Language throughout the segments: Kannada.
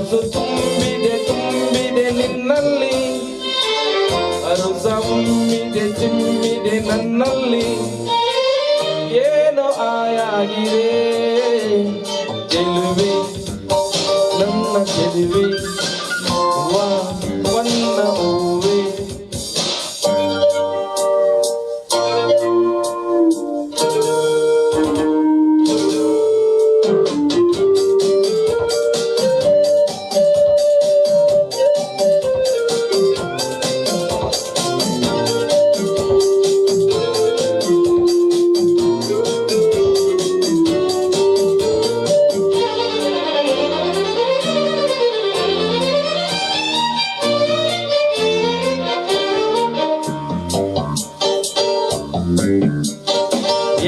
ಸೊಗಸು ತುಂಬಿದೆ ತುಂಬಿದೆ ನಿನ್ನಲ್ಲಿ, ಅರುಸ ಉಮ್ಮಿದೆ ಚಿಮ್ಮಿದೆ ನನ್ನಲ್ಲಿ, ಏನೋ ಆಯಾಗಿದೆ ಚೆಲುವೆ ನನ್ನ ಚೆಲುವೆ ವನ್ನ ಹೂವೆ.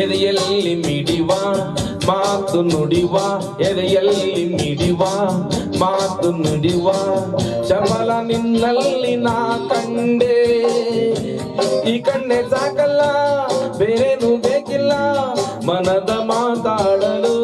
ಎದೆಯಲ್ಲಿ ಮಿಡಿವ ಮಾತು ನುಡಿವ, ಎದೆಯಲ್ಲಿ ಮಿಡಿವ ಮಾತು ನುಡಿವ, ಚಪಲ ನಿನ್ನಲ್ಲಿ ನಾ ಕಂಡೆ. ಈ ಕಣ್ಣೆ ಸಾಕಲ್ಲ ಬೇರೇನು ಬೇಕಿಲ್ಲ ಮನದ ಮಾತಾಡಲು.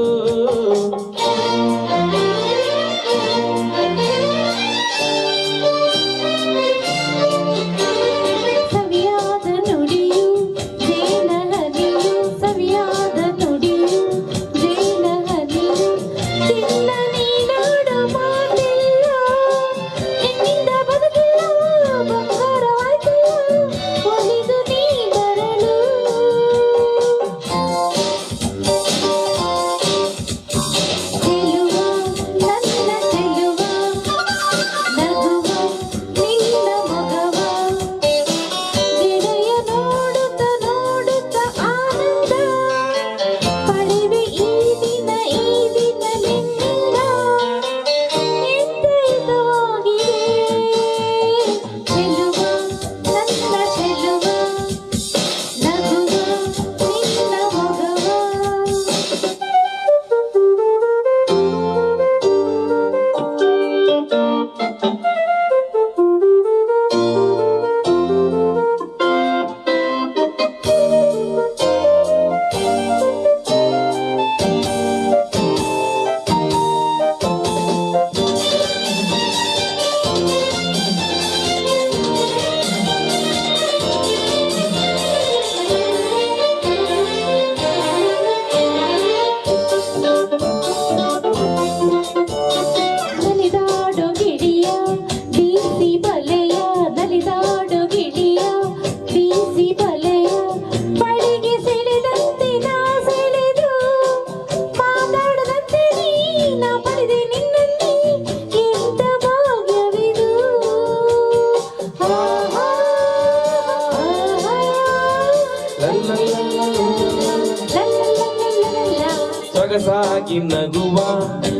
ಸೊಗಸಾಗಿ ನಗುವ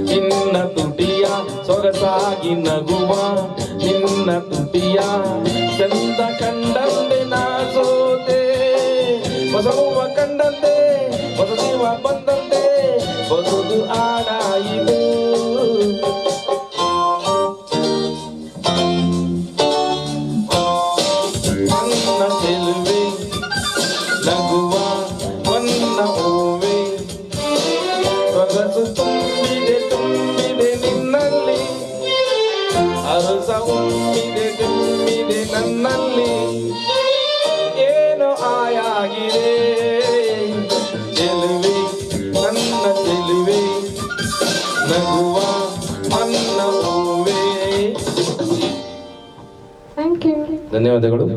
ನಿನ್ನ ತುಟಿಯ, ಸೊಗಸಾಗಿ ನಗುವ ನಿನ್ನ ತುಟಿಯ, ಚಂದ ಕಂಡಂತೆ ನಾ ಸೋತೆ, ಹೊಸ ಹೂವ ಕಂಡಂತೆ ಹೊಸ ಜೀವ ಬಂದಂತೆ ಬದುಕು ಆಡಾಯಿತು. ನನ್ನ ಚೆಲುವೆ ನಗುವ ವನ್ನ ಹೂವೆ, ಸೊಗಸು ತುಂಬಿದೆ ತುಂಬಿದೆ ನಿನ್ನಲ್ಲಿ, ಅರಸ ಉಮ್ಮಿದೆ ತುಂಬಿದೆ ನನ್ನಲ್ಲಿ, ಏನೋ ಆಯಾಗಿದೆ ಚೆಲುವೆ ನನ್ನ ಚೆಲುವೆ ನಗುವ ನನ್ನ ಹೂವೆ. Thank you. ಧನ್ಯವಾದಗಳು.